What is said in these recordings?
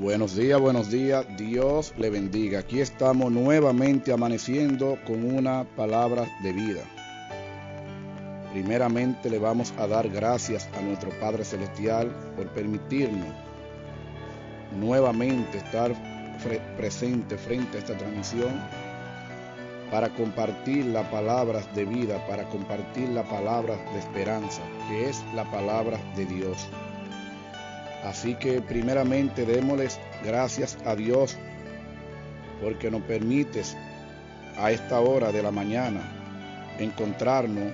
Buenos días, Dios le bendiga. Aquí estamos nuevamente amaneciendo con una palabra de vida. Primeramente le vamos a dar gracias a nuestro Padre Celestial por permitirnos nuevamente estar presente frente a esta transmisión para compartir las palabras de vida, para compartir la palabra de esperanza, que es la palabra de Dios. Así que primeramente démosles gracias a Dios porque nos permites a esta hora de la mañana encontrarnos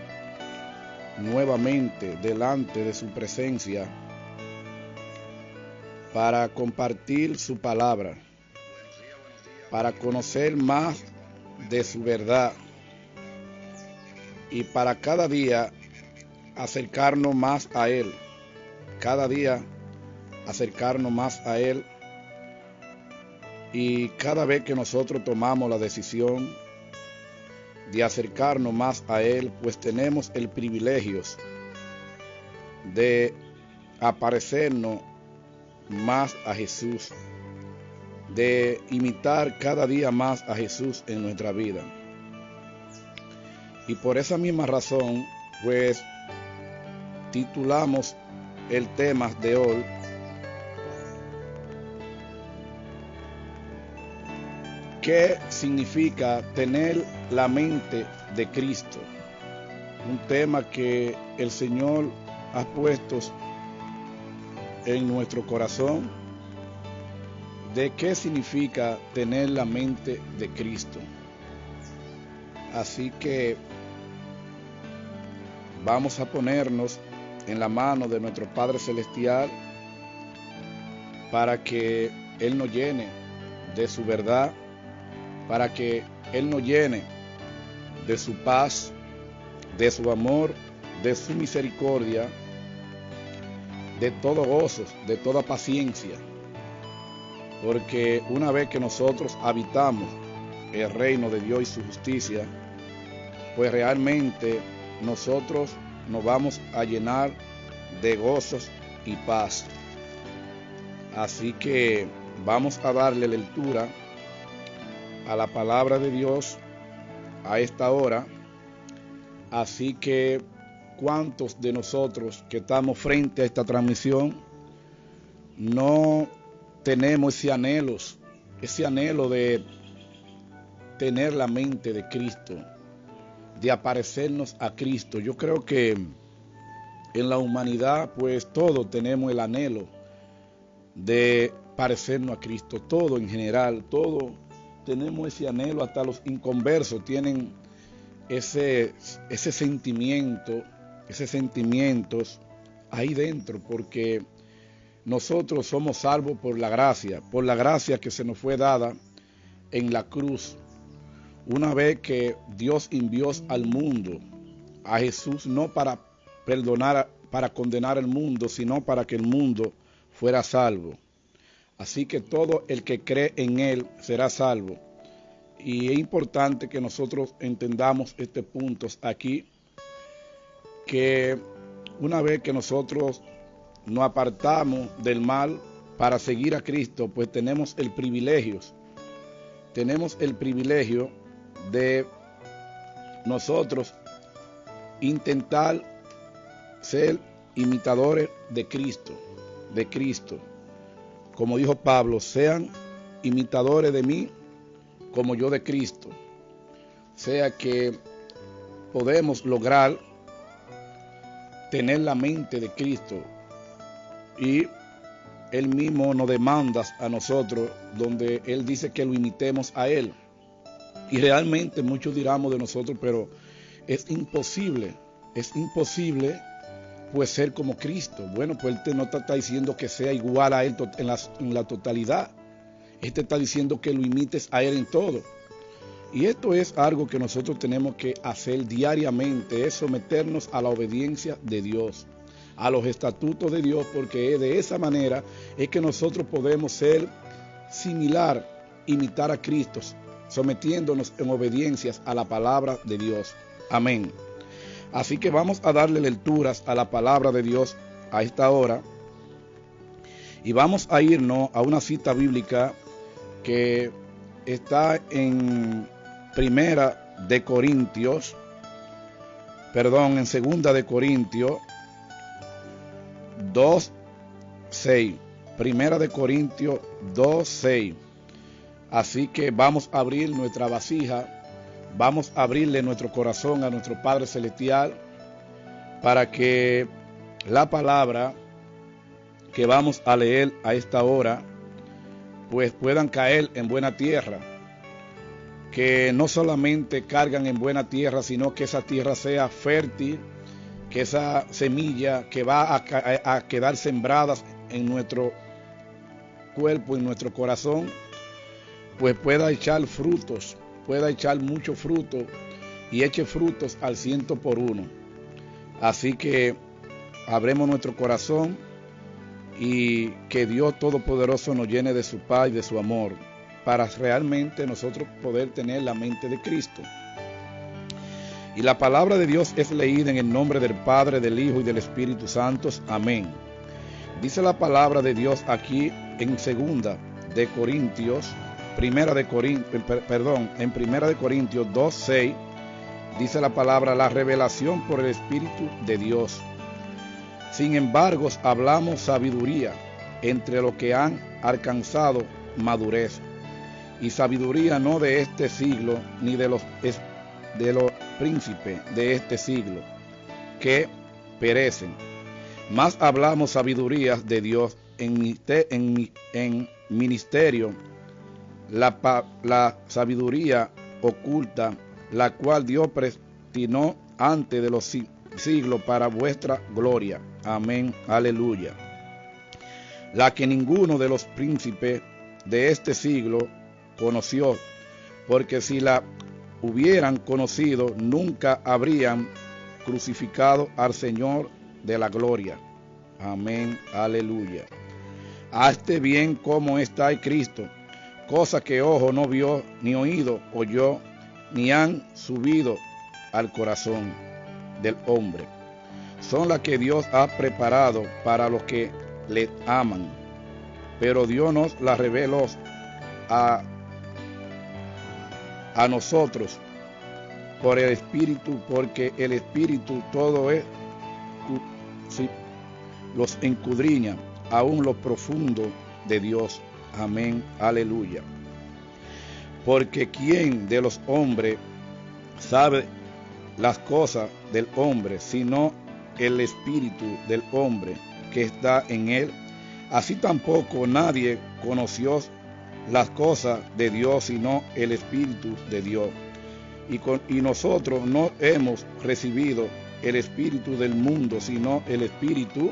nuevamente delante de su presencia para compartir su palabra, para conocer más de su verdad y para cada día acercarnos más a Él, cada día acercarnos más a Él. Y cada vez que nosotros tomamos la decisión de acercarnos más a Él, pues tenemos el privilegio de aparecernos más a Jesús, de imitar cada día más a Jesús en nuestra vida. Y por esa misma razón, pues titulamos el tema de hoy: ¿qué significa tener la mente de Cristo? Un tema que el Señor ha puesto en nuestro corazón. ¿De qué significa tener la mente de Cristo? Así que vamos a ponernos en la mano de nuestro Padre Celestial para que Él nos llene de su verdad, para que Él nos llene de su paz, de su amor, de su misericordia, de todo gozo, de toda paciencia. Porque una vez que nosotros habitamos el reino de Dios y su justicia, pues realmente nosotros nos vamos a llenar de gozos y paz. Así que vamos a darle lectura a la palabra de Dios a esta hora. Así que ¿cuántos de nosotros que estamos frente a esta transmisión no tenemos ese anhelo de tener la mente de Cristo, de aparecernos a Cristo? Yo creo que en la humanidad pues todos tenemos el anhelo de parecernos a Cristo, todo en general, todo tenemos ese anhelo, hasta los inconversos tienen ese sentimientos ahí dentro, porque nosotros somos salvos por la gracia que se nos fue dada en la cruz. Una vez que Dios envió al mundo a Jesús, no para condenar al mundo, sino para que el mundo fuera salvo. Así que todo el que cree en Él será salvo. Y es importante que nosotros entendamos este punto aquí, que una vez que nosotros nos apartamos del mal para seguir a Cristo, pues tenemos el privilegio de nosotros intentar ser imitadores de Cristo. Como dijo Pablo, sean imitadores de mí como yo de Cristo. O sea que podemos lograr tener la mente de Cristo, y Él mismo nos demanda a nosotros, donde Él dice que lo imitemos a Él. Y realmente muchos diramos de nosotros, pero es imposible pues ser como Cristo. Bueno, pues Él no te está diciendo que sea igual a Él en la totalidad. Él te está diciendo que lo imites a Él en todo. Y esto es algo que nosotros tenemos que hacer diariamente, es someternos a la obediencia de Dios, a los estatutos de Dios, porque de esa manera es que nosotros podemos ser imitar a Cristo, sometiéndonos en obediencias a la palabra de Dios. Amén. Así que vamos a darle lecturas a la palabra de Dios a esta hora. Y vamos a irnos a una cita bíblica que está en en Segunda de Corintios 2:6. Primera de Corintios 2:6. Así que vamos a abrir nuestra vasija, vamos a abrirle nuestro corazón a nuestro Padre Celestial para que la palabra que vamos a leer a esta hora pues puedan caer en buena tierra, que no solamente cargan en buena tierra, sino que esa tierra sea fértil, que esa semilla que va a quedar sembradas en nuestro cuerpo, en nuestro corazón, pues pueda echar frutos, pueda echar mucho fruto y eche frutos al 100%. Así que abremos nuestro corazón y que Dios Todopoderoso nos llene de su paz y de su amor, para realmente nosotros poder tener la mente de Cristo. Y la palabra de Dios es leída en el nombre del Padre, del Hijo y del Espíritu Santo. Amén. Dice la palabra de Dios aquí en en Primera de Corintios 2:6, dice la palabra: la revelación por el Espíritu de Dios. Sin embargo, hablamos sabiduría entre los que han alcanzado madurez, y sabiduría no de este siglo, ni de los príncipes de este siglo, que perecen. Más hablamos sabiduría de Dios en ministerio, la sabiduría oculta, la cual Dios predestinó antes de los siglos para vuestra gloria. Amén, aleluya. La que ninguno de los príncipes de este siglo conoció, porque si la hubieran conocido, nunca habrían crucificado al Señor de la gloria. Amén, aleluya. Hazte bien como está en Cristo, cosa que ojo no vio, ni oído oyó, ni han subido al corazón del hombre. Son las que Dios ha preparado para los que le aman, pero Dios nos las reveló a nosotros por el Espíritu, porque el Espíritu todo los escudriña, aún lo profundo de Dios. Amén, aleluya. Porque ¿quién de los hombres sabe las cosas del hombre, sino el espíritu del hombre que está en él? Así tampoco nadie conoció las cosas de Dios, sino el Espíritu de Dios. Y nosotros no hemos recibido el espíritu del mundo, sino el Espíritu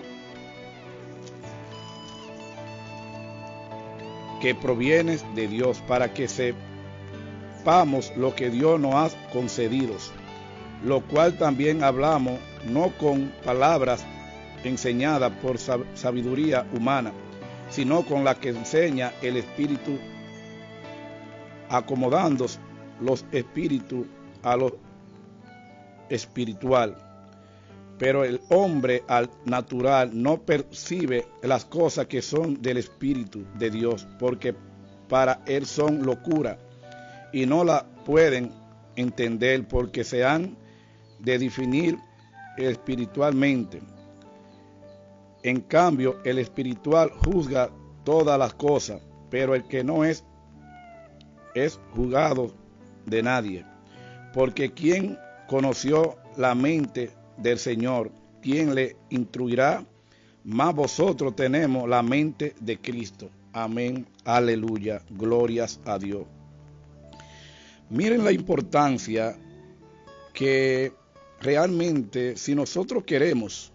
que proviene de Dios, para que sepamos lo que Dios nos ha concedido, lo cual también hablamos, no con palabras enseñadas por sabiduría humana, sino con la que enseña el Espíritu, acomodando los espíritus a lo espiritual. Pero el hombre al natural no percibe las cosas que son del Espíritu de Dios, porque para él son locura, y no la pueden entender, porque se han de definir espiritualmente. En cambio, el espiritual juzga todas las cosas, pero el que no es juzgado de nadie. Porque ¿quién conoció la mente del Señor? ¿Quién le instruirá? Mas vosotros tenemos la mente de Cristo. Amén, aleluya, glorias a Dios. Miren la importancia que realmente, si nosotros queremos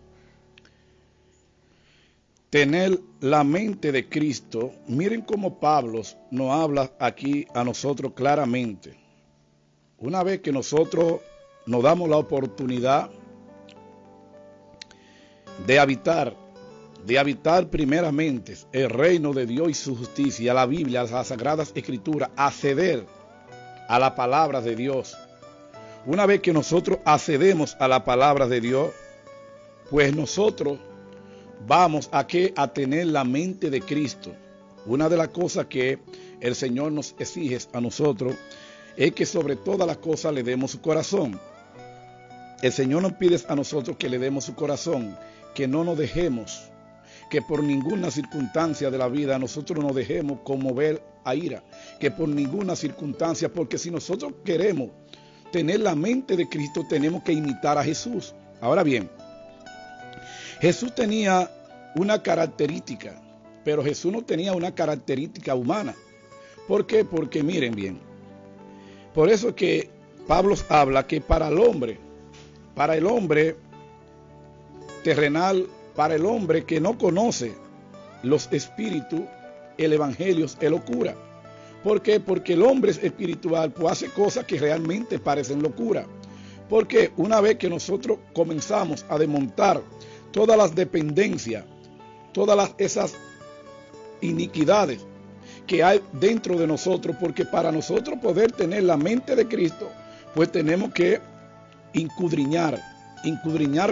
tener la mente de Cristo, miren cómo Pablo nos habla aquí a nosotros claramente. Una vez que nosotros nos damos la oportunidad de habitar primeramente el reino de Dios y su justicia, la Biblia, las Sagradas Escrituras, acceder a la palabra de Dios. Una vez que nosotros accedemos a la palabra de Dios, pues nosotros vamos a tener la mente de Cristo. Una de las cosas que el Señor nos exige a nosotros es que sobre todas las cosas le demos su corazón. El Señor nos pide a nosotros que le demos su corazón, que no nos dejemos, que por ninguna circunstancia de la vida nosotros nos dejemos conmover a ira, que por ninguna circunstancia, porque si nosotros queremos tener la mente de Cristo, tenemos que imitar a Jesús. Ahora bien, Jesús tenía una característica, pero Jesús no tenía una característica humana. ¿Por qué? Porque miren bien, por eso que Pablo habla que para el hombre terrenal, para el hombre que no conoce los espíritus, el evangelio es locura. ¿Por qué? Porque el hombre espiritual pues hace cosas que realmente parecen locura. Porque una vez que nosotros comenzamos a desmontar todas las dependencias, todas esas iniquidades que hay dentro de nosotros, porque para nosotros poder tener la mente de Cristo, pues tenemos que escudriñar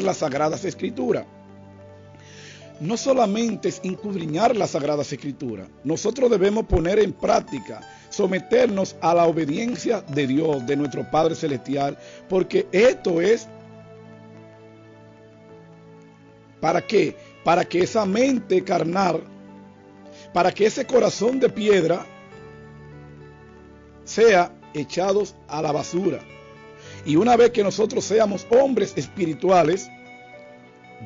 las Sagradas Escrituras. No solamente es escudriñar las Sagradas Escrituras, nosotros debemos poner en práctica, someternos a la obediencia de Dios, de nuestro Padre Celestial, porque esto es, ¿para qué? Para que esa mente carnal, para que ese corazón de piedra sea echados a la basura. Y una vez que nosotros seamos hombres espirituales,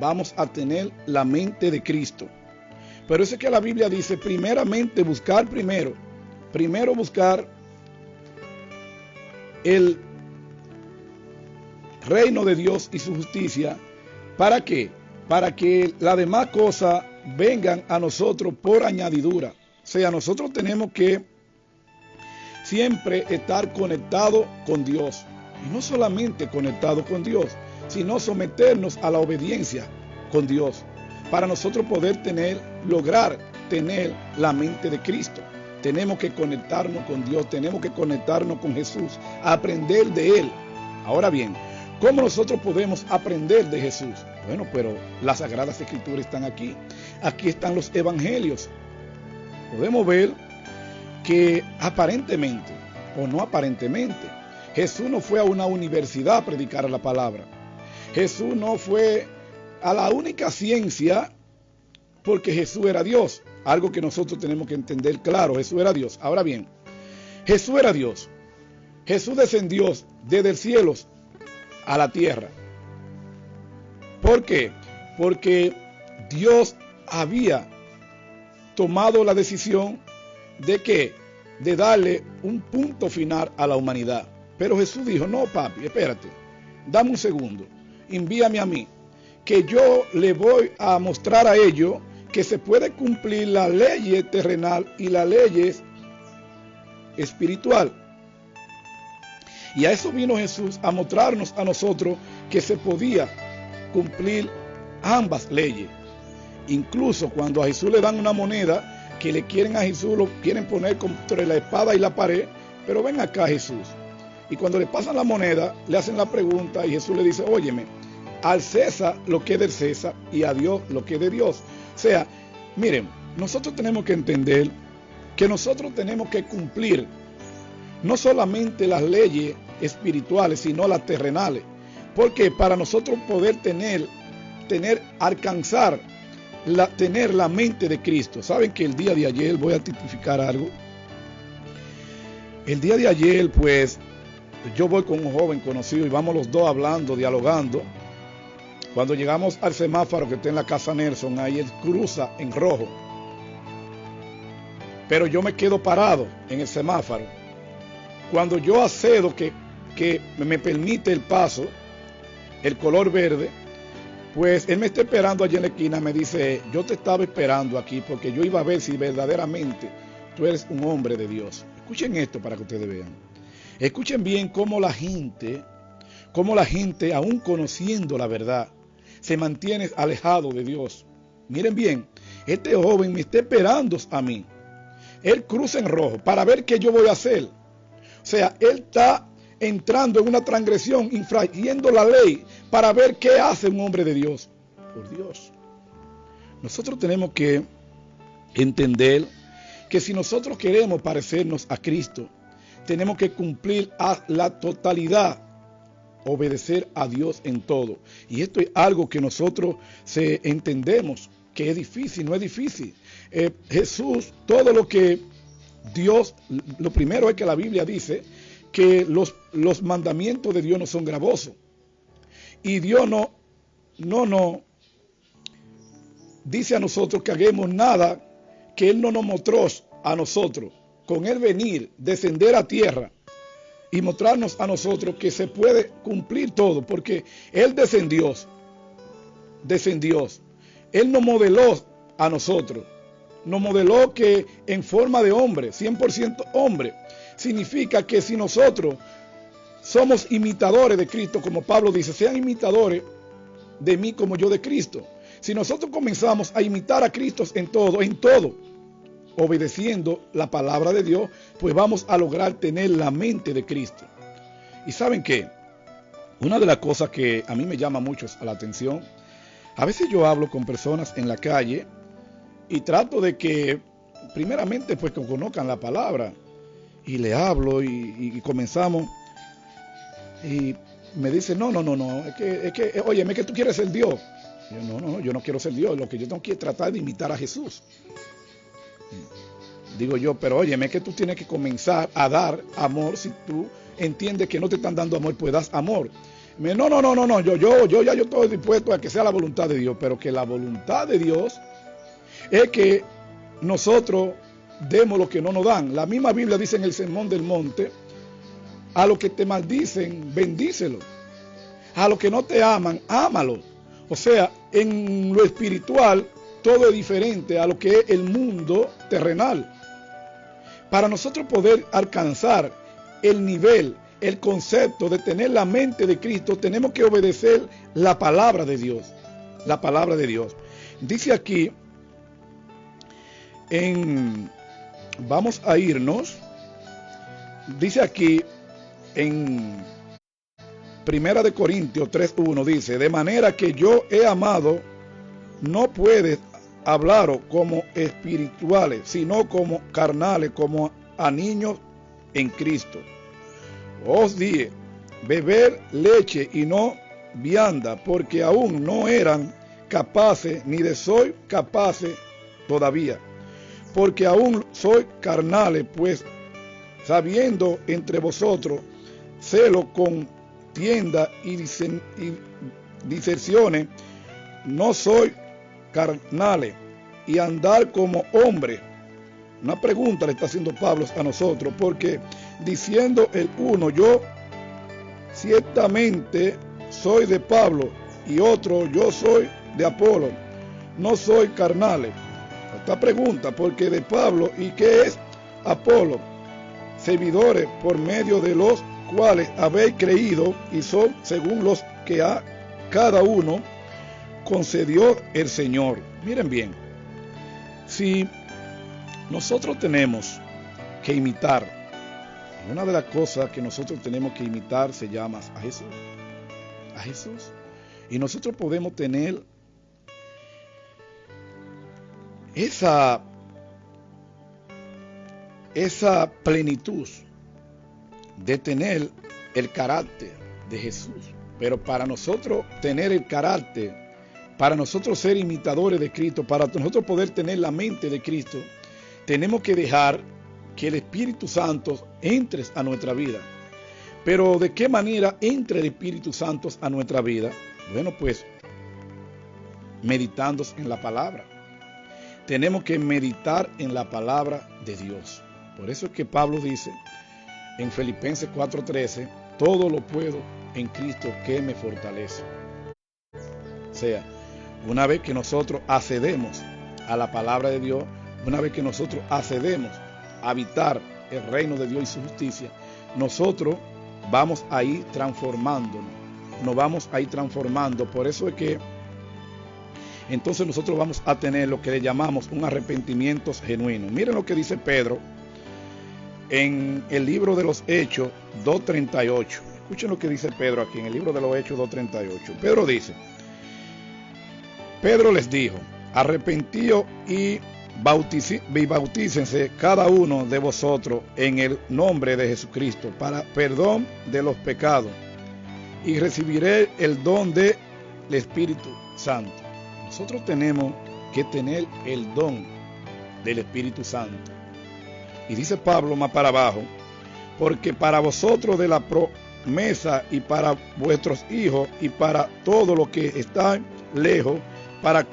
vamos a tener la mente de Cristo. Pero eso es que la Biblia dice, primeramente buscar primero buscar el reino de Dios y su justicia. ¿Para qué? Para que las demás cosas vengan a nosotros por añadidura. O sea, nosotros tenemos que siempre estar conectados con Dios. Y no solamente conectados con Dios, sino someternos a la obediencia con Dios, para nosotros poder lograr tener la mente de Cristo. Tenemos que conectarnos con Dios, tenemos que conectarnos con Jesús, aprender de Él. Ahora bien, ¿cómo nosotros podemos aprender de Jesús? Bueno, pero las Sagradas Escrituras están aquí. Aquí están los evangelios. Podemos ver que aparentemente, o no aparentemente, Jesús no fue a una universidad a predicar la palabra. Jesús no fue a la única ciencia, porque Jesús era Dios. Algo que nosotros tenemos que entender claro, Jesús era Dios. Ahora bien, Jesús era Dios. Jesús descendió desde el cielo a la tierra. ¿Por qué? Porque Dios había tomado la decisión de que de darle un punto final a la humanidad. Pero Jesús dijo, no papi, espérate, dame un segundo, envíame a mí, que yo le voy a mostrar a ellos que se puede cumplir la ley terrenal y la ley espiritual. Y a eso vino Jesús, a mostrarnos a nosotros que se podía cumplir ambas leyes. Incluso cuando a Jesús le dan una moneda, que le quieren a Jesús, lo quieren poner contra la espada y la pared, pero ven acá Jesús. Y cuando le pasan la moneda, le hacen la pregunta y Jesús le dice, óyeme, al César lo que es del César y a Dios lo que es de Dios. O sea, miren, nosotros tenemos que entender que nosotros tenemos que cumplir no solamente las leyes espirituales, sino las terrenales. Porque para nosotros poder alcanzar, tener la mente de Cristo. Saben que el día de ayer, voy a tipificar algo. El día de ayer, pues, yo voy con un joven conocido y vamos los dos hablando, dialogando. Cuando llegamos al semáforo que está en la casa Nelson, ahí él cruza en rojo. Pero yo me quedo parado en el semáforo. Cuando yo accedo que me permite el paso, el color verde, pues él me está esperando allí en la esquina, me dice, yo te estaba esperando aquí porque yo iba a ver si verdaderamente tú eres un hombre de Dios. Escuchen esto para que ustedes vean. Escuchen bien cómo la gente, aún conociendo la verdad, se mantiene alejado de Dios. Miren bien, este joven me está esperando a mí. Él cruza en rojo para ver qué yo voy a hacer. O sea, él está entrando en una transgresión, infringiendo la ley para ver qué hace un hombre de Dios. Por Dios. Nosotros tenemos que entender que si nosotros queremos parecernos a Cristo, tenemos que cumplir a la totalidad, obedecer a Dios en todo. Y esto es algo que nosotros entendemos que es difícil, no es difícil. Jesús, todo lo que Dios, lo primero es que la Biblia dice que los mandamientos de Dios no son gravosos. Y Dios no dice a nosotros que hagamos nada que Él no nos mostró a nosotros. Con Él venir, descender a tierra y mostrarnos a nosotros que se puede cumplir todo, porque Él descendió. Él nos modeló a nosotros. Nos modeló que en forma de hombre, 100% hombre. Significa que si nosotros somos imitadores de Cristo, como Pablo dice, sean imitadores de mí como yo de Cristo. Si nosotros comenzamos a imitar a Cristo en todo, obedeciendo la palabra de Dios, pues vamos a lograr tener la mente de Cristo. ¿Y saben qué? Una de las cosas que a mí me llama mucho la atención, a veces yo hablo con personas en la calle y trato de que, primeramente, pues que conozcan la palabra. Y le hablo y comenzamos. Y me dice, no, es que, oye, es que tú quieres ser Dios. Y yo, no, yo no quiero ser Dios. Lo que yo tengo que tratar de imitar a Jesús. Digo yo, pero oye, es que tú tienes que comenzar a dar amor. Si tú entiendes que no te están dando amor, pues das amor. No, yo estoy dispuesto a que sea la voluntad de Dios, pero que la voluntad de Dios es que nosotros demos lo que no nos dan. La misma Biblia dice en el Sermón del Monte, a los que te maldicen, bendícelo. A los que no te aman, ámalo. O sea, en lo espiritual, todo es diferente a lo que es el mundo terrenal. Para nosotros poder alcanzar el nivel, el concepto de tener la mente de Cristo, tenemos que obedecer la palabra de Dios. La palabra de Dios. Dice aquí, vamos a irnos, dice aquí en 1 Corintios 3:1, dice, de manera que yo he amado, no puedes hablaros como espirituales, sino como carnales, como a niños en Cristo. Os dije, beber leche y no vianda, porque aún no eran capaces, ni de soy capaces todavía, porque aún soy carnales, pues sabiendo entre vosotros celo, contienda y disensiones, no soy carnales, y andar como hombre. Una pregunta le está haciendo Pablo a nosotros, porque diciendo el uno, yo ciertamente soy de Pablo, y otro, yo soy de Apolo, no soy carnales. Esta pregunta, porque de Pablo, ¿y qué es Apolo? Servidores por medio de los cuales habéis creído, y son según los que a cada uno concedió el Señor. Miren bien, si nosotros tenemos que imitar, una de las cosas que nosotros tenemos que imitar se llama a Jesús. A Jesús. Y nosotros podemos tener esa plenitud de tener el carácter de Jesús. Pero para nosotros tener el carácter, para nosotros ser imitadores de Cristo, para nosotros poder tener la mente de Cristo, tenemos que dejar que el Espíritu Santo entre a nuestra vida. Pero ¿de qué manera entra el Espíritu Santo a nuestra vida? Bueno, pues meditando en la palabra. Tenemos que meditar en la palabra de Dios. Por eso es que Pablo dice en Filipenses 4:13, todo lo puedo en Cristo que me fortalece. O sea, una vez que nosotros accedemos a la palabra de Dios, una vez que nosotros accedemos a habitar el reino de Dios y su justicia, nosotros vamos a ir transformándonos, nos vamos a ir transformando. Por eso es que entonces nosotros vamos a tener lo que le llamamos un arrepentimiento genuino. Miren lo que dice Pedro en el libro de los Hechos 2:38. Escuchen lo que dice Pedro aquí en el libro de los Hechos 2:38. Pedro dice, Pedro les dijo, arrepentíos y bautícense cada uno de vosotros en el nombre de Jesucristo para perdón de los pecados, y recibiré el don del Espíritu Santo. Nosotros tenemos que tener el don del Espíritu Santo. Y dice Pablo más para abajo, porque para vosotros de la promesa y para vuestros hijos y para todo lo que está lejos, para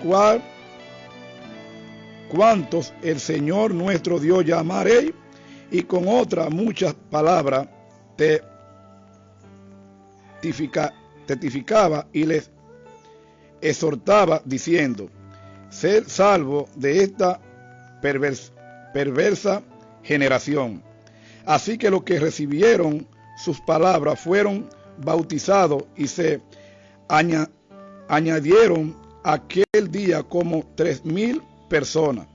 cuantos el Señor nuestro Dios llamaréis, y con otras muchas palabras testificaba y les exhortaba diciendo, sed salvo de esta perversa generación. Así que los que recibieron sus palabras fueron bautizados y se añadieron aquel día como 3,000 personas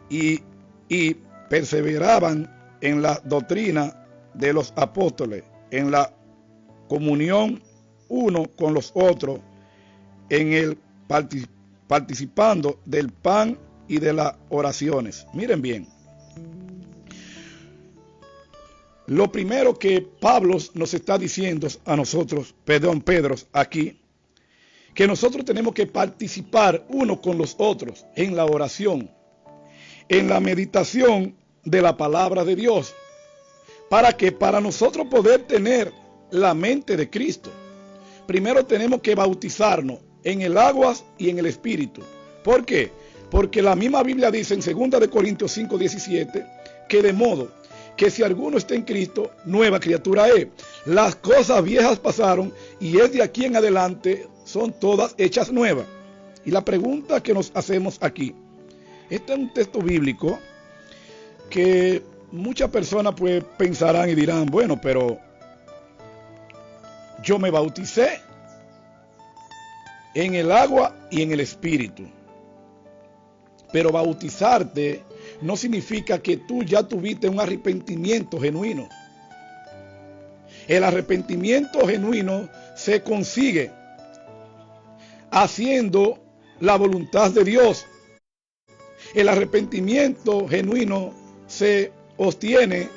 y perseveraban en la doctrina de los apóstoles, en la comunión uno con los otros, en el participando del pan y de las oraciones. Miren bien, lo primero que Pablo nos está diciendo a nosotros, Pedro aquí, que nosotros tenemos que participar uno con los otros en la oración, en la meditación de la palabra de Dios, para que para nosotros poder tener la mente de Cristo, primero tenemos que bautizarnos en el agua y en el Espíritu. ¿Por qué? Porque la misma Biblia dice en 2 Corintios 5:17 que de modo que si alguno está en Cristo, nueva criatura es. Las cosas viejas pasaron y es de aquí en adelante son todas hechas nuevas. Y la pregunta que nos hacemos aquí, este es un texto bíblico que muchas personas pues pensarán y dirán, bueno, pero yo me bauticé en el agua y en el Espíritu. Pero bautizarte no significa que tú ya tuviste un arrepentimiento genuino. El arrepentimiento genuino se consigue haciendo la voluntad de Dios. El arrepentimiento genuino se obtiene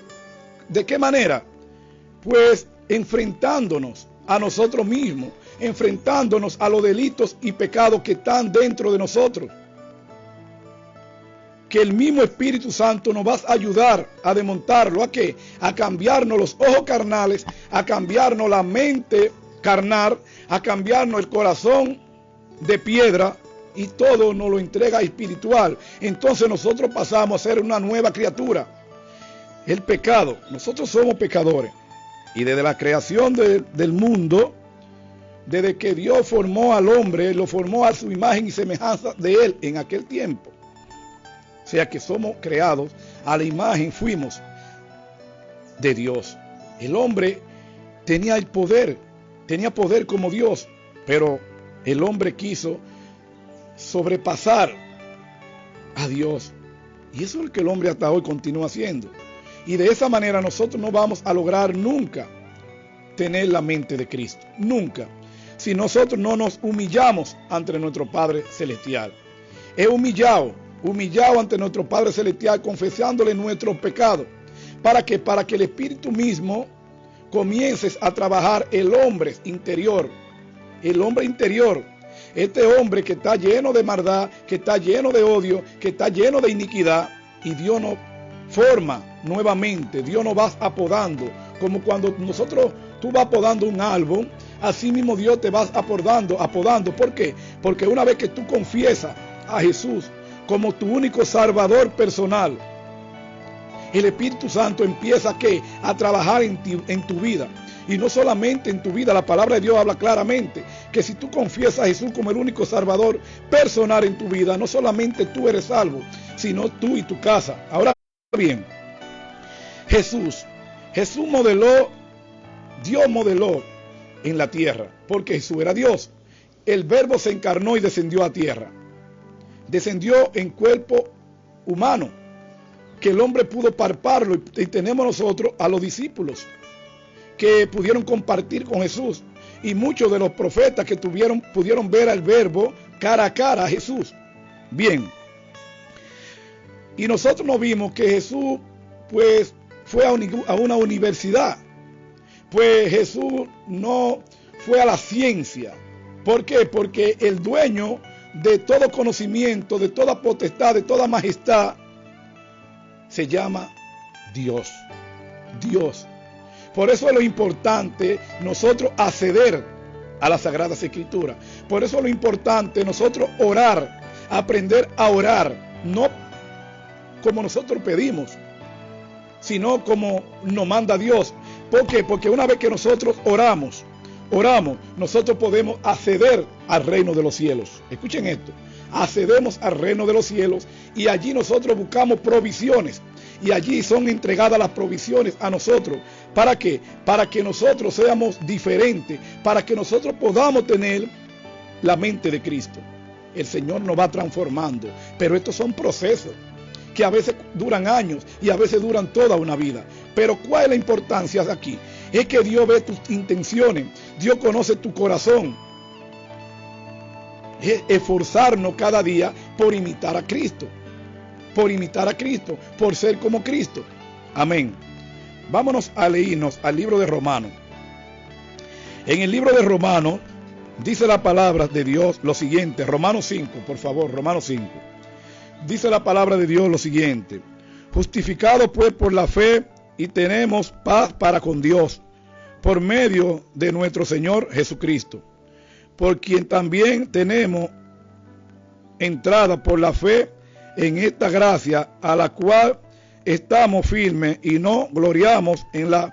¿de qué manera? Pues enfrentándonos a nosotros mismos, enfrentándonos a los delitos y pecados que están dentro de nosotros. Que el mismo Espíritu Santo nos va a ayudar a desmontarlo. ¿A qué? A cambiarnos los ojos carnales, a cambiarnos la mente carnal, a cambiarnos el corazón de piedra, y todo nos lo entrega espiritual. Entonces nosotros pasamos a ser una nueva criatura. El pecado, nosotros somos pecadores. Y desde la creación del mundo, desde que Dios formó al hombre, lo formó a su imagen y semejanza de él en aquel tiempo. O sea que somos creados a la imagen, fuimos de Dios. El hombre tenía el poder, tenía poder como Dios, pero el hombre quiso sobrepasar a Dios. Y eso es lo que el hombre hasta hoy continúa haciendo. Y de esa manera nosotros no vamos a lograr nunca tener la mente de Cristo. Nunca. Si nosotros no nos humillamos ante nuestro Padre Celestial. Es humillado ante nuestro Padre Celestial, confesándole nuestros pecados. ¿Para qué? Para que el Espíritu mismo comiences a trabajar el hombre interior. El hombre interior. Este hombre que está lleno de maldad, que está lleno de odio, que está lleno de iniquidad. Y Dios nos forma nuevamente. Dios nos va apodando. Como cuando tú vas apodando un árbol, así mismo Dios te va apodando. ¿Por qué? Porque una vez que tú confiesas a Jesús como tu único salvador personal, el Espíritu Santo empieza a trabajar en tu vida. Y no solamente en tu vida, la palabra de Dios habla claramente que si tú confiesas a Jesús como el único salvador personal en tu vida, no solamente tú eres salvo, sino tú y tu casa. Ahora bien, Jesús modeló, Dios modeló en la tierra, porque Jesús era Dios. El Verbo se encarnó y descendió a tierra. Descendió en cuerpo humano, que el hombre pudo palparlo, y tenemos nosotros a los discípulos que pudieron compartir con Jesús, y muchos de los profetas que pudieron ver al Verbo cara a cara a Jesús. Bien. Y nosotros nos vimos que Jesús pues fue a una universidad. Pues Jesús no fue a la ciencia. ¿Por qué? Porque el dueño de todo conocimiento, de toda potestad, de toda majestad, se llama Dios. Dios. Por eso es lo importante nosotros acceder a las Sagradas Escrituras. Por eso es lo importante nosotros orar, aprender a orar, no como nosotros pedimos, sino como nos manda Dios. ¿Por qué? Porque una vez que nosotros oramos, nosotros podemos acceder al reino de los cielos. Escuchen esto. Accedemos al reino de los cielos y allí nosotros buscamos provisiones. Y allí son entregadas las provisiones a nosotros. ¿Para qué? Para que nosotros seamos diferentes, para que nosotros podamos tener la mente de Cristo. El Señor nos va transformando, pero estos son procesos que a veces duran años y a veces duran toda una vida. Pero ¿cuál es la importancia de aquí? Es que Dios ve tus intenciones, Dios conoce tu corazón. Es esforzarnos cada día por imitar a Cristo. Por imitar a Cristo, por ser como Cristo. Amén. Vámonos a leernos al libro de Romanos. En el libro de Romanos dice la palabra de Dios lo siguiente. Romanos 5, por favor, Romanos 5. Dice la palabra de Dios lo siguiente. Justificados pues por la fe y tenemos paz para con Dios por medio de nuestro Señor Jesucristo, por quien también tenemos entrada por la fe en esta gracia a la cual estamos firmes y nos gloriamos en la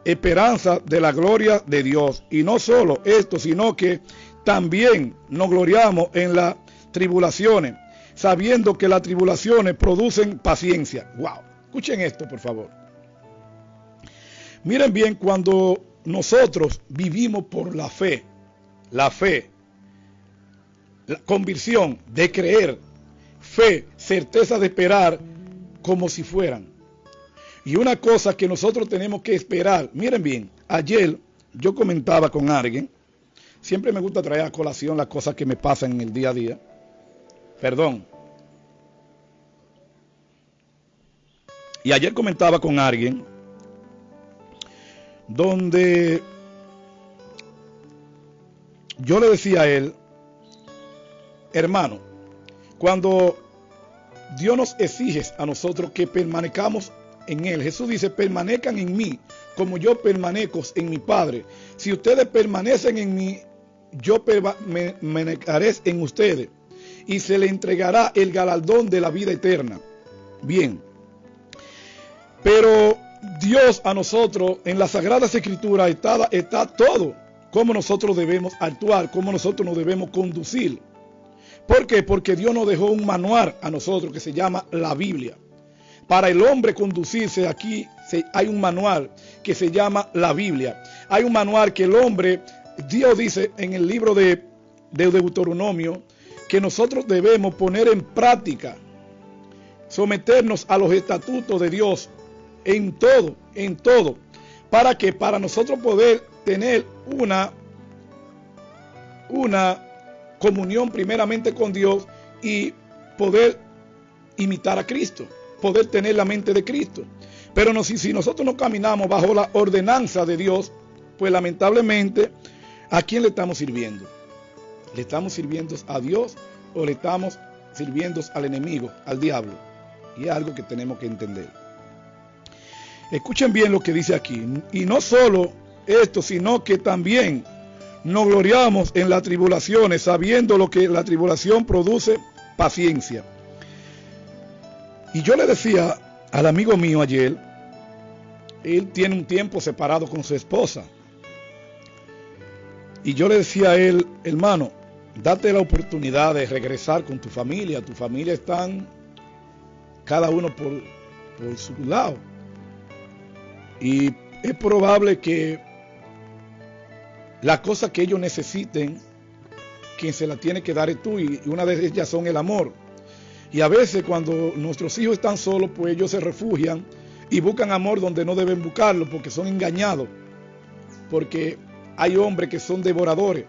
esperanza de la gloria de Dios. Y no solo esto, sino que también nos gloriamos en las tribulaciones, sabiendo que las tribulaciones producen paciencia. Wow, escuchen esto por favor. Miren bien, cuando nosotros vivimos por la fe, la convicción de creer, fe, certeza de esperar como si fueran. Y una cosa que nosotros tenemos que esperar, miren bien, ayer yo comentaba con alguien, siempre me gusta traer a colación las cosas que me pasan en el día a día, y ayer comentaba con alguien, donde yo le decía a él, hermano, cuando Dios nos exige a nosotros que permanezcamos en Él, Jesús dice, permanezcan en mí, como yo permanezco en mi Padre. Si ustedes permanecen en mí, yo permaneceré en ustedes, y se le entregará el galardón de la vida eterna. Bien, pero Dios a nosotros en las Sagradas Escrituras está todo, cómo nosotros debemos actuar, cómo nosotros nos debemos conducir. ¿Por qué? Porque Dios nos dejó un manual a nosotros que se llama la Biblia. Para el hombre conducirse aquí hay un manual que se llama la Biblia. Hay un manual que el hombre, Dios dice en el libro de Deuteronomio, que nosotros debemos poner en práctica, someternos a los estatutos de Dios en todo, para que para nosotros poder tener una comunión primeramente con Dios y poder imitar a Cristo, poder tener la mente de Cristo. Pero si nosotros no caminamos bajo la ordenanza de Dios, pues lamentablemente, ¿a quién le estamos sirviendo? ¿Le estamos sirviendo a Dios o le estamos sirviendo al enemigo, al diablo? Y es algo que tenemos que entender. Escuchen bien lo que dice aquí. Y no solo esto, sino que también nos gloriamos en las tribulaciones, sabiendo lo que la tribulación produce, paciencia. Y yo le decía al amigo mío ayer, él tiene un tiempo separado con su esposa. Y yo le decía a él, hermano, date la oportunidad de regresar con tu familia. Tu familia están cada uno por su lado. Y es probable que las cosas que ellos necesiten, quien se la tiene que dar es tú, y una de ellas son el amor. Y a veces cuando nuestros hijos están solos, pues ellos se refugian y buscan amor donde no deben buscarlo, porque son engañados. Porque hay hombres que son devoradores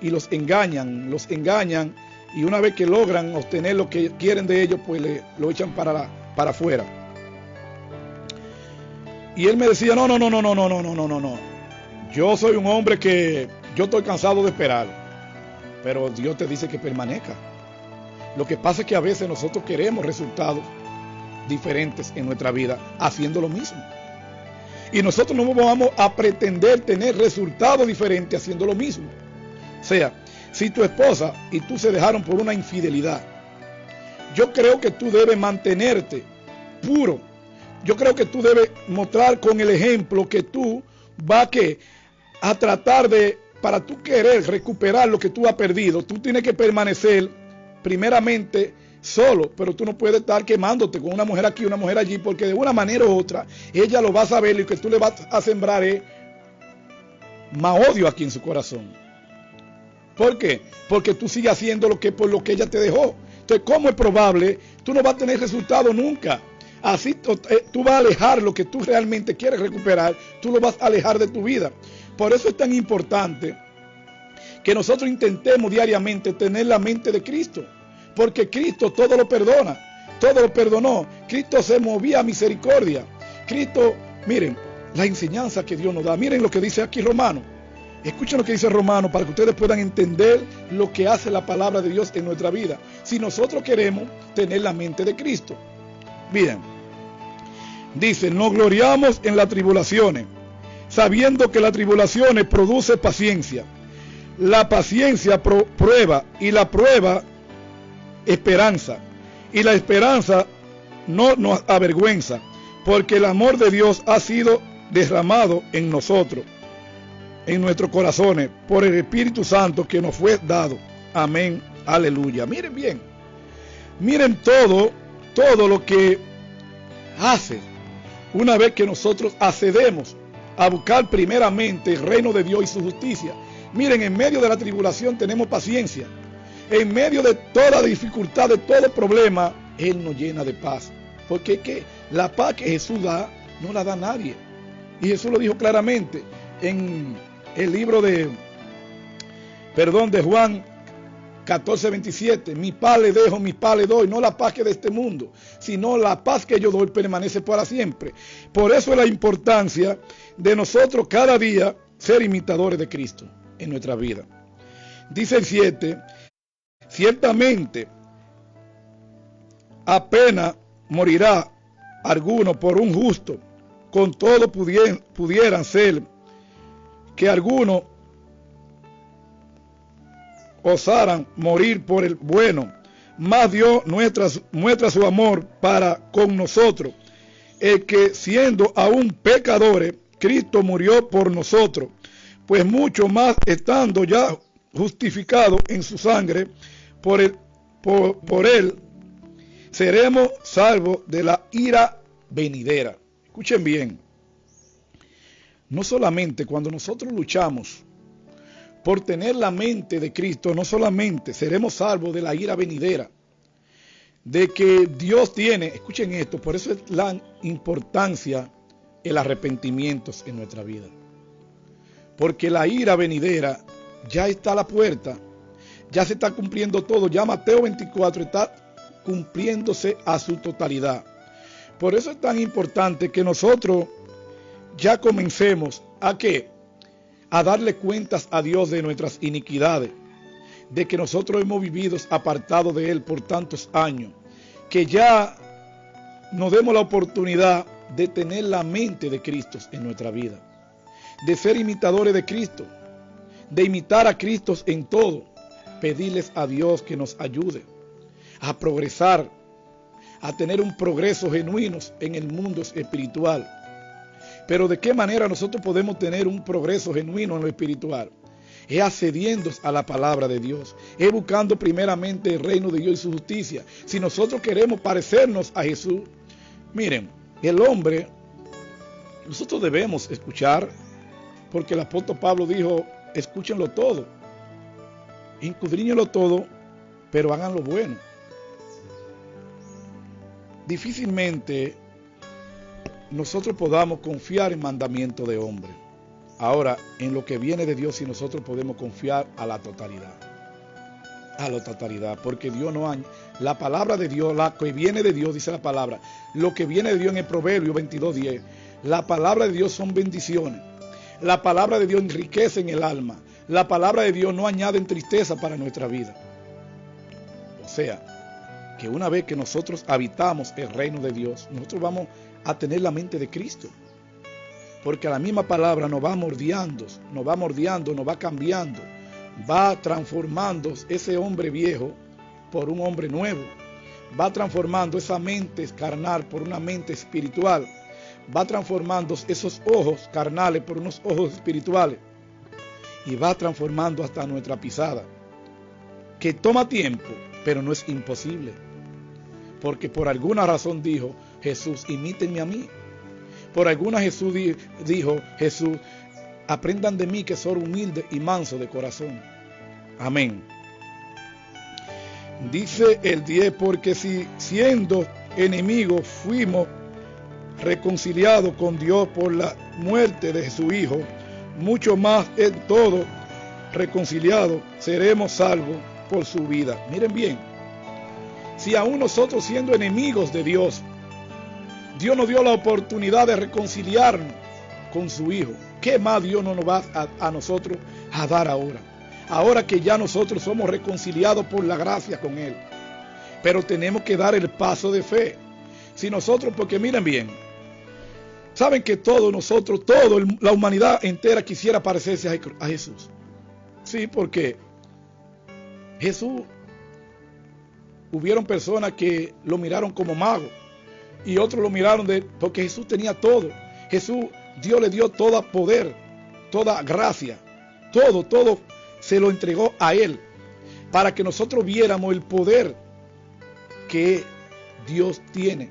y los engañan, y una vez que logran obtener lo que quieren de ellos, pues lo echan para afuera. Y él me decía, no. Yo soy un hombre que yo estoy cansado de esperar, pero Dios te dice que permanezca. Lo que pasa es que a veces nosotros queremos resultados diferentes en nuestra vida haciendo lo mismo. Y nosotros no vamos a pretender tener resultados diferentes haciendo lo mismo. O sea, si tu esposa y tú se dejaron por una infidelidad, yo creo que tú debes mantenerte puro. Yo creo que tú debes mostrar con el ejemplo que tú vas a tratar de, para tú querer recuperar lo que tú has perdido, tú tienes que permanecer primeramente solo, pero tú no puedes estar quemándote con una mujer aquí, una mujer allí, porque de una manera u otra ella lo va a saber y lo que tú le vas a sembrar es más odio aquí en su corazón. ¿Por qué? Porque tú sigues haciendo por lo que ella te dejó. Entonces, ¿cómo es probable? Tú no vas a tener resultado nunca. Así tú vas a alejar lo que tú realmente quieres recuperar, tú lo vas a alejar de tu vida. Por eso es tan importante que nosotros intentemos diariamente tener la mente de Cristo, porque Cristo todo lo perdona, todo lo perdonó. Cristo se movía a misericordia. Cristo, miren, la enseñanza que Dios nos da. Miren lo que dice aquí Romano. Escuchen lo que dice Romano para que ustedes puedan entender lo que hace la palabra de Dios en nuestra vida. Si nosotros queremos tener la mente de Cristo. Bien, dice, nos gloriamos en las tribulaciones, sabiendo que las tribulaciones produce paciencia. La paciencia prueba, y la prueba esperanza. Y la esperanza no nos avergüenza, porque el amor de Dios ha sido derramado en nosotros, en nuestros corazones, por el Espíritu Santo que nos fue dado. Amén, aleluya. Miren bien, miren todo lo que hace una vez que nosotros accedemos a buscar primeramente el reino de Dios y su justicia. Miren, en medio de la tribulación tenemos paciencia. En medio de toda dificultad, de todo problema, Él nos llena de paz. Porque es que la paz que Jesús da, no la da nadie. Y Jesús lo dijo claramente en el libro de Juan 14:27, mi paz le dejo, mi paz le doy, no la paz que de este mundo, sino la paz que yo doy permanece para siempre. Por eso es la importancia de nosotros cada día ser imitadores de Cristo en nuestra vida. Dice el 7, ciertamente apenas morirá alguno por un justo, con todo pudieran ser que algunos osaran morir por el bueno, mas Dios muestra su amor para con nosotros, el que siendo aún pecadores, Cristo murió por nosotros, pues mucho más estando ya justificados en su sangre, por él seremos salvos de la ira venidera. Escuchen bien, no solamente cuando nosotros luchamos por tener la mente de Cristo, no solamente seremos salvos de la ira venidera, de que Dios tiene, escuchen esto, por eso es la importancia el arrepentimiento en nuestra vida. Porque la ira venidera ya está a la puerta, ya se está cumpliendo todo, ya Mateo 24 está cumpliéndose a su totalidad. Por eso es tan importante que nosotros ya comencemos a ¿qué? A darle cuentas a Dios de nuestras iniquidades, de que nosotros hemos vivido apartados de Él por tantos años, que ya nos demos la oportunidad de tener la mente de Cristo en nuestra vida, de ser imitadores de Cristo, de imitar a Cristo en todo, pedirles a Dios que nos ayude a progresar, a tener un progreso genuino en el mundo espiritual. Pero ¿de qué manera nosotros podemos tener un progreso genuino en lo espiritual? Es accediendo a la palabra de Dios, es buscando primeramente el reino de Dios y su justicia. Si nosotros queremos parecernos a Jesús, miren, el hombre, nosotros debemos escuchar, porque el apóstol Pablo dijo, escúchenlo todo, escudriñenlo todo, pero hagan lo bueno. Difícilmente nosotros podamos confiar en mandamiento de hombre. Ahora, en lo que viene de Dios, si nosotros podemos confiar a la totalidad. A la totalidad, porque Dios no hay. La palabra de Dios, la que viene de Dios, dice la palabra. Lo que viene de Dios en el Proverbio 22:10. La palabra de Dios son bendiciones. La palabra de Dios enriquece en el alma. La palabra de Dios no añade tristeza para nuestra vida. O sea, que una vez que nosotros habitamos el reino de Dios, nosotros vamos a tener la mente de Cristo. Porque la misma palabra nos va mordiendo, nos va cambiando, va transformando ese hombre viejo por un hombre nuevo, va transformando esa mente carnal por una mente espiritual, va transformando esos ojos carnales por unos ojos espirituales y va transformando hasta nuestra pisada, que toma tiempo, pero no es imposible, porque por alguna razón dijo Jesús, imítenme a mí. Por alguna Jesús dijo Jesús, aprendan de mí que soy humilde y manso de corazón. Amén. Dice el 10, porque si siendo enemigos fuimos reconciliados con Dios por la muerte de su Hijo, mucho más en todo reconciliados seremos salvos por su vida. Miren bien, si aún nosotros siendo enemigos de Dios, Dios nos dio la oportunidad de reconciliarnos con su Hijo, ¿qué más Dios no nos va a nosotros a dar ahora? Ahora que ya nosotros somos reconciliados por la gracia con Él. Pero tenemos que dar el paso de fe. Si nosotros, porque miren bien, saben que todos nosotros, la humanidad entera quisiera parecerse a Jesús. Sí, porque Jesús, hubieron personas que lo miraron como mago. Y otros lo miraron porque Jesús tenía todo. Jesús, Dios le dio todo poder, toda gracia, todo se lo entregó a Él, para que nosotros viéramos el poder que Dios tiene,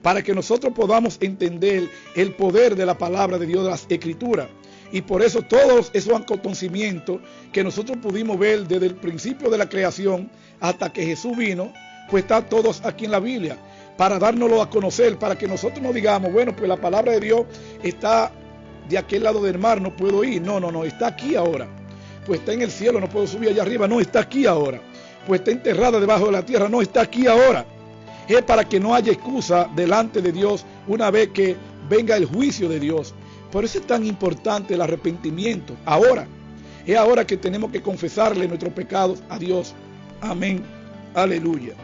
para que nosotros podamos entender el poder de la palabra de Dios, de las Escrituras. Y por eso todos esos acontecimientos que nosotros pudimos ver desde el principio de la creación hasta que Jesús vino, pues están todos aquí en la Biblia, para dárnoslo a conocer, para que nosotros no digamos, bueno, pues la palabra de Dios está de aquel lado del mar, no puedo ir. No, está aquí ahora. Pues está en el cielo, no puedo subir allá arriba. No, está aquí ahora. Pues está enterrada debajo de la tierra. No, está aquí ahora. Es para que no haya excusa delante de Dios una vez que venga el juicio de Dios. Por eso es tan importante el arrepentimiento. Ahora, es ahora que tenemos que confesarle nuestros pecados a Dios. Amén. Aleluya.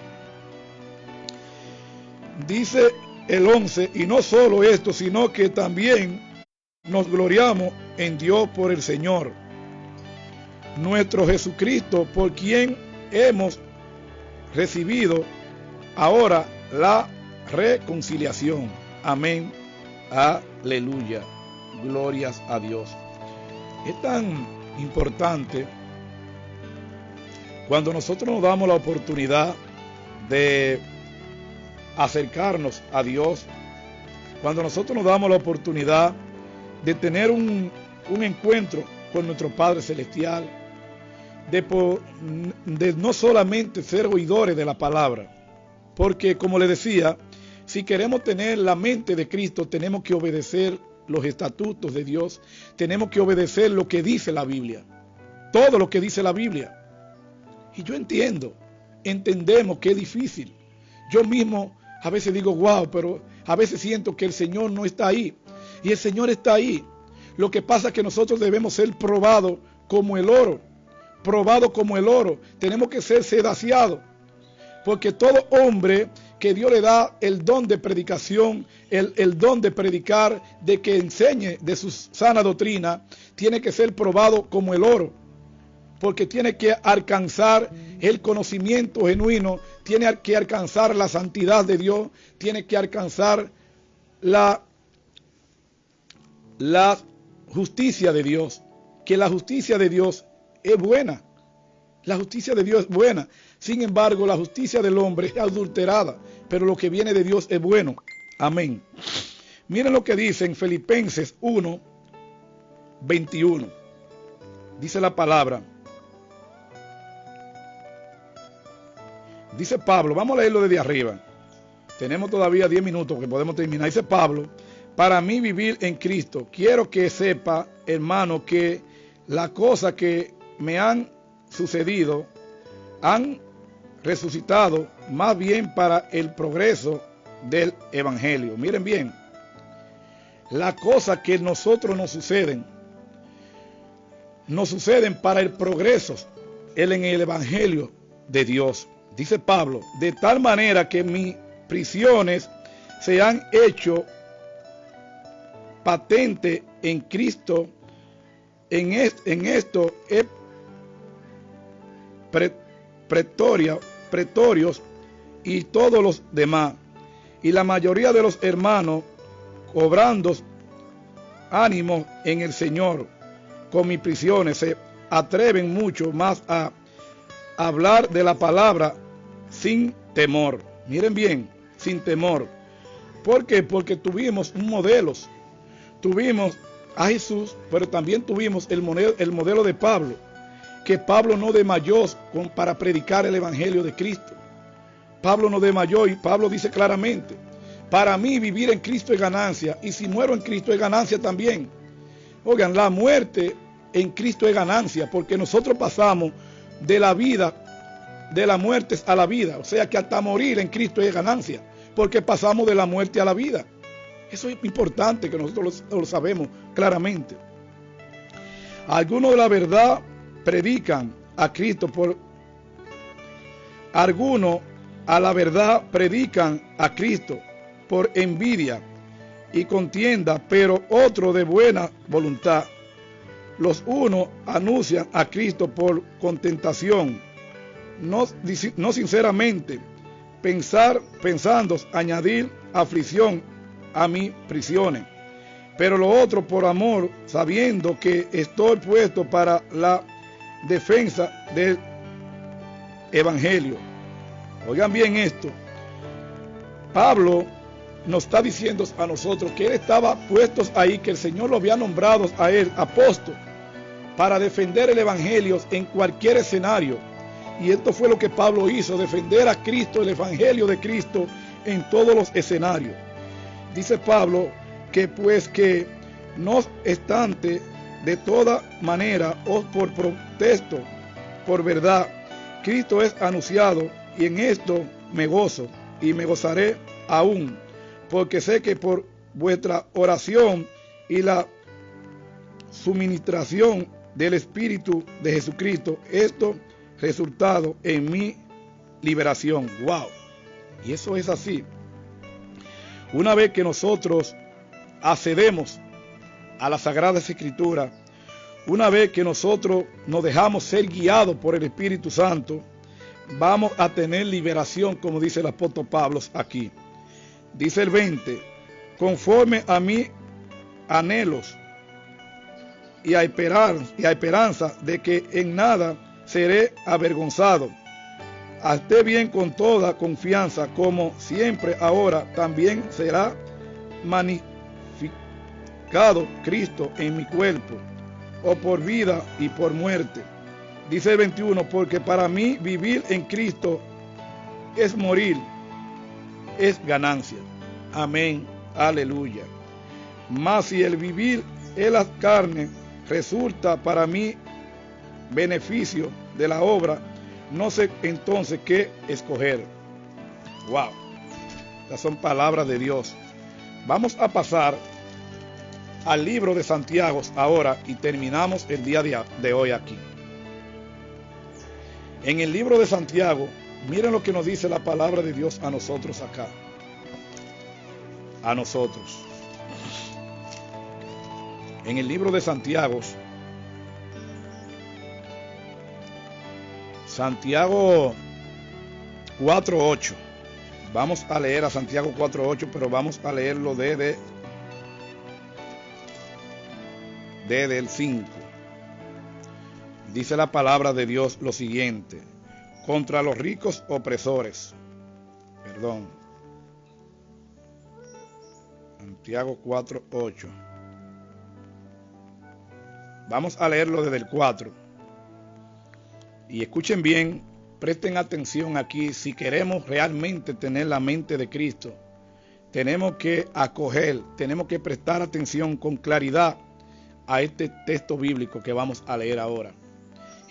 Dice el 11, y no solo esto, sino que también nos gloriamos en Dios por el Señor, nuestro Jesucristo, por quien hemos recibido ahora la reconciliación. Amén. Aleluya. Glorias a Dios. Es tan importante cuando nosotros nos damos la oportunidad de acercarnos a Dios, cuando nosotros nos damos la oportunidad de tener un encuentro con nuestro Padre Celestial, de no solamente ser oidores de la palabra, porque como le decía, si queremos tener la mente de Cristo, tenemos que obedecer los estatutos de Dios, tenemos que obedecer lo que dice la Biblia, todo lo que dice la Biblia. Y yo entendemos que es difícil. Yo mismo a veces digo, wow, pero a veces siento que el Señor no está ahí. Y el Señor está ahí. Lo que pasa es que nosotros debemos ser probados como el oro. Probados como el oro. Tenemos que ser sedaciados. Porque todo hombre que Dios le da el don de predicación, el don de predicar, de que enseñe de su sana doctrina, tiene que ser probado como el oro. Porque tiene que alcanzar el conocimiento genuino, tiene que alcanzar la santidad de Dios, tiene que alcanzar la justicia de Dios, que la justicia de Dios es buena. La justicia de Dios es buena. Sin embargo, la justicia del hombre es adulterada, pero lo que viene de Dios es bueno. Amén. Miren lo que dice en Filipenses 1:21. Dice la palabra. Dice Pablo, vamos a leerlo desde arriba. Tenemos todavía 10 minutos que podemos terminar. Dice Pablo, para mí vivir en Cristo. Quiero que sepa, hermano, que las cosas que me han sucedido han resucitado más bien para el progreso del evangelio. Miren bien, las cosas que nosotros nos suceden para el progreso en el evangelio de Dios. Dice Pablo, de tal manera que mis prisiones se han hecho patente en Cristo. En esto es pretorios y todos los demás, y la mayoría de los hermanos, cobrando ánimo en el Señor con mis prisiones, se atreven mucho más a hablar de la palabra sin temor. Miren bien, sin temor. ¿Por qué? Porque tuvimos un modelo. Tuvimos a Jesús, pero también tuvimos el modelo de Pablo, que Pablo no desmayó para predicar el evangelio de Cristo. Pablo no desmayó, y Pablo dice claramente, para mí vivir en Cristo es ganancia, y si muero en Cristo es ganancia también. Oigan, la muerte en Cristo es ganancia, porque nosotros pasamos de la vida, de la muerte a la vida. O sea que hasta morir en Cristo es ganancia, porque pasamos de la muerte a la vida. Eso es importante que nosotros lo sabemos claramente. Algunos de la verdad predican a Cristo algunos a la verdad predican a Cristo por envidia y contienda, pero otros de buena voluntad. Los unos anuncian a Cristo por contentación, no sinceramente, pensando añadir aflicción a mis prisiones, pero los otros por amor, sabiendo que estoy puesto para la defensa del evangelio. Oigan bien esto. Pablo nos está diciendo a nosotros que él estaba puesto ahí, que el Señor lo había nombrado a él apóstol para defender el evangelio en cualquier escenario. Y esto fue lo que Pablo hizo, defender a Cristo, el evangelio de Cristo en todos los escenarios. Dice Pablo que pues que no obstante, de toda manera, o por protesto, por verdad, Cristo es anunciado, y en esto me gozo, y me gozaré aún, porque sé que por vuestra oración y la suministración del Espíritu de Jesucristo, esto resultado en mi liberación. ¡Wow! Y eso es así. Una vez que nosotros accedemos a las Sagradas Escrituras, una vez que nosotros nos dejamos ser guiados por el Espíritu Santo, vamos a tener liberación, como dice el apóstol Pablo aquí. Dice el 20, conforme a mis anhelos y a esperanza de que en nada seré avergonzado. Esté bien con toda confianza, como siempre ahora también será magnificado Cristo en mi cuerpo, o por vida y por muerte. Dice el 21, porque para mí vivir en Cristo es morir, es ganancia. Amén, aleluya. Mas si el vivir en la carne resulta para mí beneficio de la obra, no sé entonces qué escoger. Wow, estas son palabras de Dios. Vamos a pasar al libro de Santiago ahora y terminamos el día de hoy aquí. En el libro de Santiago, miren lo que nos dice la palabra de Dios a nosotros acá. A nosotros. En el libro de Santiago, Santiago 4:8. Vamos a leer a Santiago 4:8, pero vamos a leerlo desde el 5. Dice la palabra de Dios lo siguiente: contra los ricos opresores. Santiago 4:8. Vamos a leerlo desde el 4. Y escuchen bien, presten atención aquí. Si queremos realmente tener la mente de Cristo, tenemos que acoger, tenemos que prestar atención con claridad a este texto bíblico que vamos a leer ahora.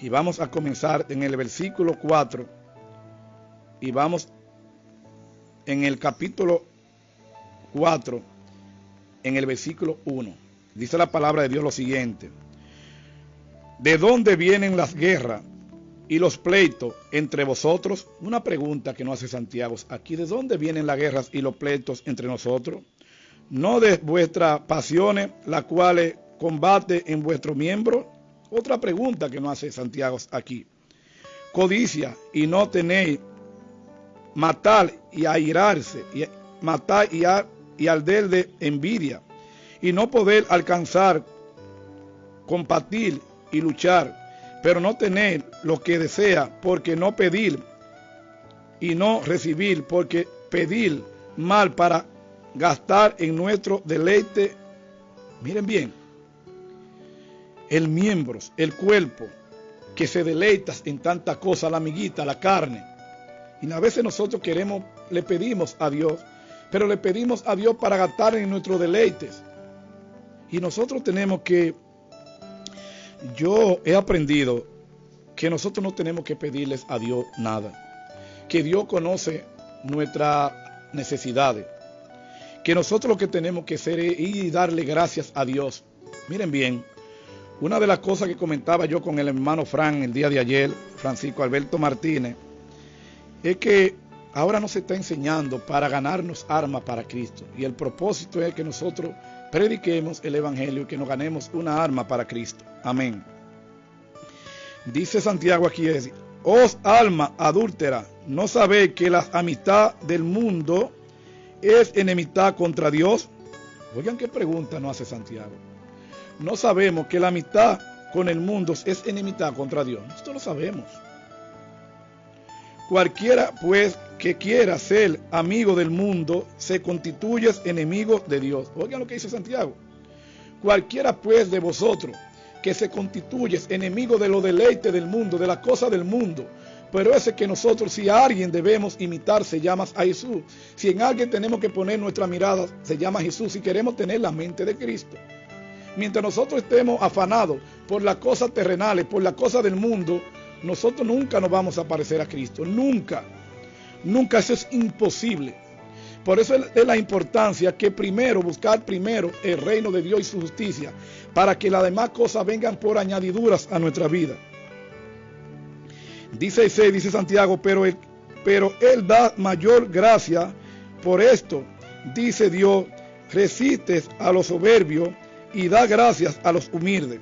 Y vamos a comenzar en el versículo 4 y vamos en el capítulo 4, en el versículo 1. Dice la palabra de Dios lo siguiente: ¿de dónde vienen las guerras y los pleitos entre vosotros? Una pregunta que nos hace Santiago aquí. ¿De dónde vienen las guerras y los pleitos entre nosotros? ¿No de vuestras pasiones, las cuales combate en vuestros miembros? Otra pregunta que nos hace Santiago aquí. Codicia y no tenéis, matar y airarse, y matar y arder de envidia, y no poder alcanzar, combatir y luchar, pero no tener lo que desea, porque no pedir, y no recibir, porque pedir mal para gastar en nuestro deleite. Miren bien, el miembro, el cuerpo, que se deleita en tantas cosas, la amiguita, la carne. Y a veces nosotros le pedimos a Dios, pero le pedimos a Dios para gastar en nuestros deleites. Y nosotros tenemos que, yo he aprendido que nosotros no tenemos que pedirles a Dios nada, que Dios conoce nuestras necesidades, que nosotros lo que tenemos que hacer es ir y darle gracias a Dios. Miren bien, una de las cosas que comentaba yo con el hermano Fran el día de ayer, Francisco Alberto Martínez, es que ahora nos está enseñando para ganarnos armas para Cristo. Y el propósito es que nosotros prediquemos el evangelio y que nos ganemos una arma para Cristo. Amén. Dice Santiago aquí, os alma adúltera, ¿no sabéis que la amistad del mundo es enemistad contra Dios? Oigan qué pregunta nos hace Santiago. No sabemos que la amistad con el mundo es enemistad contra Dios. Nosotros lo sabemos. Cualquiera pues que quiera ser amigo del mundo se constituye enemigo de Dios. Oigan lo que dice Santiago. Cualquiera pues de vosotros que se constituye enemigo de los deleites del mundo, de las cosas del mundo. Pero ese que nosotros, si a alguien debemos imitar, se llama a Jesús. Si en alguien tenemos que poner nuestra mirada, se llama Jesús. Si queremos tener la mente de Cristo. Mientras nosotros estemos afanados por las cosas terrenales, por las cosas del mundo, nosotros nunca nos vamos a parecer a Cristo. Nunca. Nunca. Eso es imposible. Por eso es la importancia que buscar primero el reino de Dios y su justicia, para que las demás cosas vengan por añadiduras a nuestra vida. Dice Santiago, pero Él da mayor gracia. Por esto, dice Dios, resistes a los soberbios y da gracias a los humildes.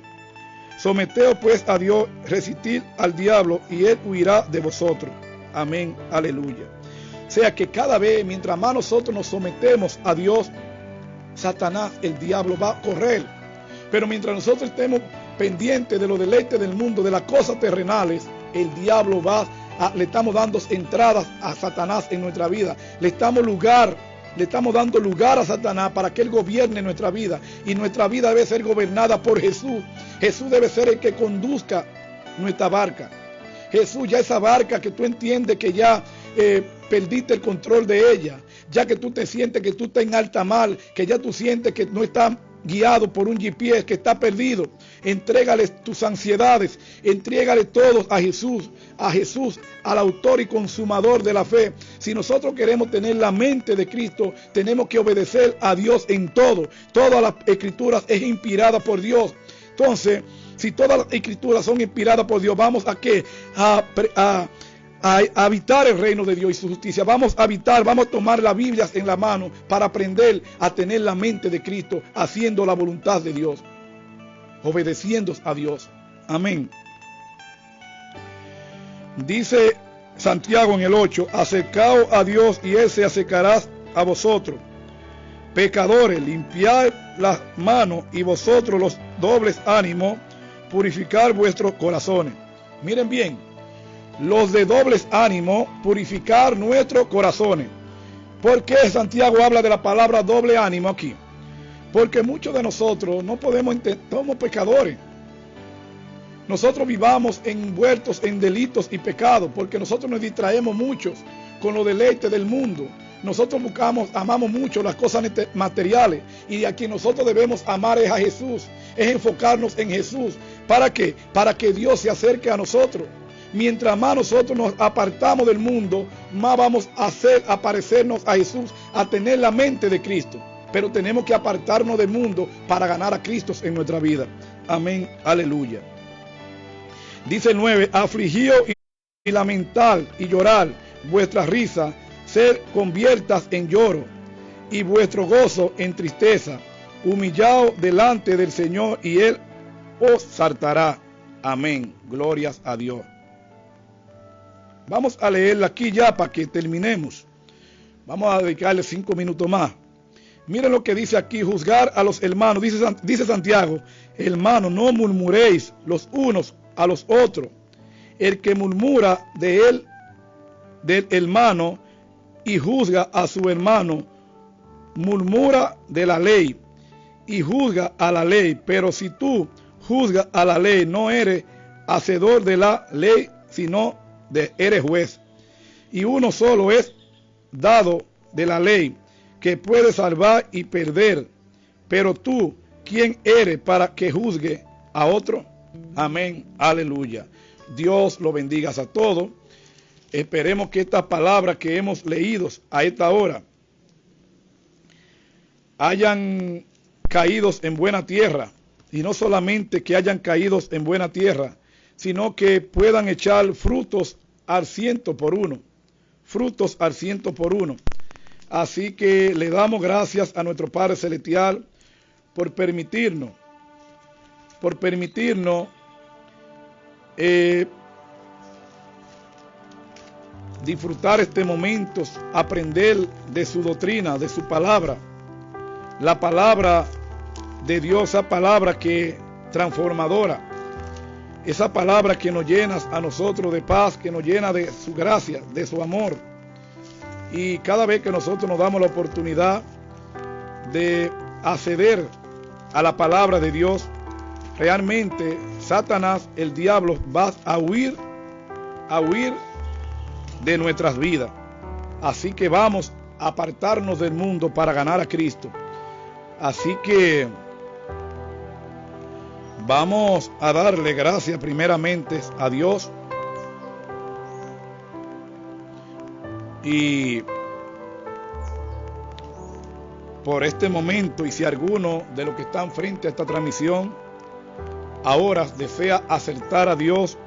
Someteos pues a Dios, resistid al diablo y él huirá de vosotros. Amén, aleluya. O sea que cada vez, mientras más nosotros nos sometemos a Dios, Satanás, el diablo, va a correr. Pero mientras nosotros estemos pendientes de los deleites del mundo, de las cosas terrenales, el diablo le estamos dando entradas a Satanás en nuestra vida. Le estamos dando lugar a Satanás para que él gobierne nuestra vida. Y nuestra vida debe ser gobernada por Jesús. Jesús debe ser el que conduzca nuestra barca. Jesús, ya esa barca que tú entiendes que ya perdiste el control de ella, ya que tú te sientes que tú estás en alta mar, que ya tú sientes que no estás guiado por un GPS, que está perdido, entrégale tus ansiedades, entrégale todo a Jesús, al autor y consumador de la fe. Si nosotros queremos tener la mente de Cristo, tenemos que obedecer a Dios en todo. Todas las escrituras es inspirada por Dios. Entonces, si todas las escrituras son inspiradas por Dios, vamos a ¿qué? A habitar el reino de Dios y su justicia. Vamos a tomar las Biblias en la mano para aprender a tener la mente de Cristo, haciendo la voluntad de Dios, obedeciendo a Dios. Amén. Dice Santiago en el 8, acercaos a Dios y Él se acercará a vosotros. Pecadores, limpiad las manos y vosotros los dobles ánimos, purificar vuestros corazones. Miren bien, los de dobles ánimo, purificar nuestros corazones. ¿Por qué Santiago habla de la palabra doble ánimo aquí? Porque muchos de nosotros no podemos entender, somos pecadores. Nosotros vivamos envueltos en delitos y pecados, porque nosotros nos distraemos mucho con los deleites del mundo, nosotros amamos mucho las cosas materiales, y a quien nosotros debemos amar es a Jesús, es enfocarnos en Jesús. ¿Para qué? Para que Dios se acerque a nosotros. Mientras más nosotros nos apartamos del mundo, más vamos a hacer aparecernos a Jesús, a tener la mente de Cristo. Pero tenemos que apartarnos del mundo para ganar a Cristo en nuestra vida. Amén, aleluya. Dice el 9, afligido y lamentar y llorar, vuestra risa se conviertas en lloro y vuestro gozo en tristeza. Humillado delante del Señor y Él os saltará. Amén, glorias a Dios. Vamos a leerla aquí ya para que terminemos. Vamos a dedicarle 5 minutos más. Miren lo que dice aquí, juzgar a los hermanos. Dice Santiago, hermanos, no murmuréis los unos a los otros. El que murmura del hermano y juzga a su hermano, murmura de la ley y juzga a la ley. Pero si tú juzgas a la ley, no eres hacedor de la ley, sino eres juez. Y uno solo es dado de la ley, que puede salvar y perder. Pero tú, ¿quién eres para que juzgue a otro? Amén, aleluya. Dios lo bendiga a todos. Esperemos que estas palabras que hemos leído a esta hora hayan caído en buena tierra. Y no solamente que hayan caído en buena tierra, sino que puedan echar frutos al 100 por 1. Frutos al 100 por 1. Así que le damos gracias a nuestro Padre Celestial por permitirnos disfrutar este momento, aprender de su doctrina, de su palabra, la palabra de Dios, esa palabra que transformadora, esa palabra que nos llena a nosotros de paz, que nos llena de su gracia, de su amor. Y cada vez que nosotros nos damos la oportunidad de acceder a la palabra de Dios, realmente Satanás, el diablo, va a huir de nuestras vidas. Así que vamos a apartarnos del mundo para ganar a Cristo. Así que vamos a darle gracias primeramente a Dios. Y por este momento, y si alguno de los que están frente a esta transmisión ahora desea aceptar a Dios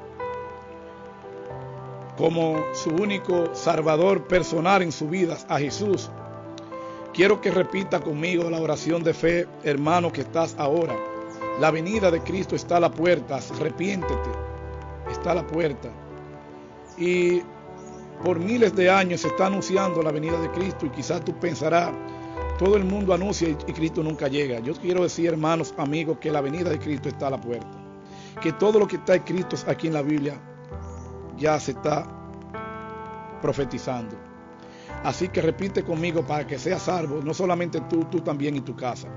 como su único salvador personal en su vida, a Jesús, quiero que repita conmigo la oración de fe, hermano, que estás ahora. La venida de Cristo está a la puerta, arrepiéntete, está a la puerta. Y por miles de años se está anunciando la venida de Cristo, y quizás tú pensarás, todo el mundo anuncia y Cristo nunca llega. Yo quiero decir, hermanos, amigos, que la venida de Cristo está a la puerta, que todo lo que está escrito aquí en la Biblia ya se está profetizando. Así que repite conmigo para que seas salvo, no solamente tú también y tu casa.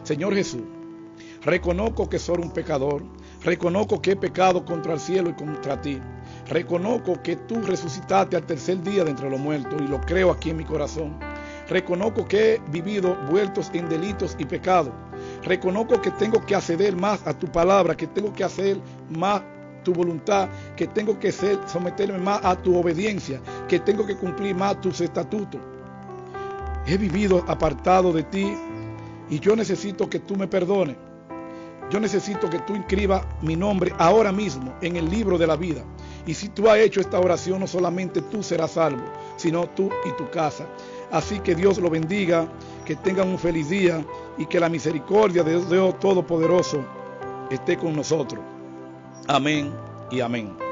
Señor Jesús, reconozco que soy un pecador, reconozco que he pecado contra el cielo y contra ti. Reconozco que tú resucitaste al tercer día de entre los muertos, y lo creo aquí en mi corazón. Reconozco que he vivido vueltos en delitos y pecados. Reconozco que tengo que acceder más a tu palabra, que tengo que hacer más tu voluntad, que tengo que someterme más a tu obediencia, que tengo que cumplir más tus estatutos. He vivido apartado de ti, y yo necesito que tú me perdones. Yo necesito que tú inscribas mi nombre ahora mismo en el libro de la vida. Y si tú has hecho esta oración, no solamente tú serás salvo, sino tú y tu casa. Así que Dios lo bendiga, que tengan un feliz día, y que la misericordia de Dios Todopoderoso esté con nosotros. Amén y amén.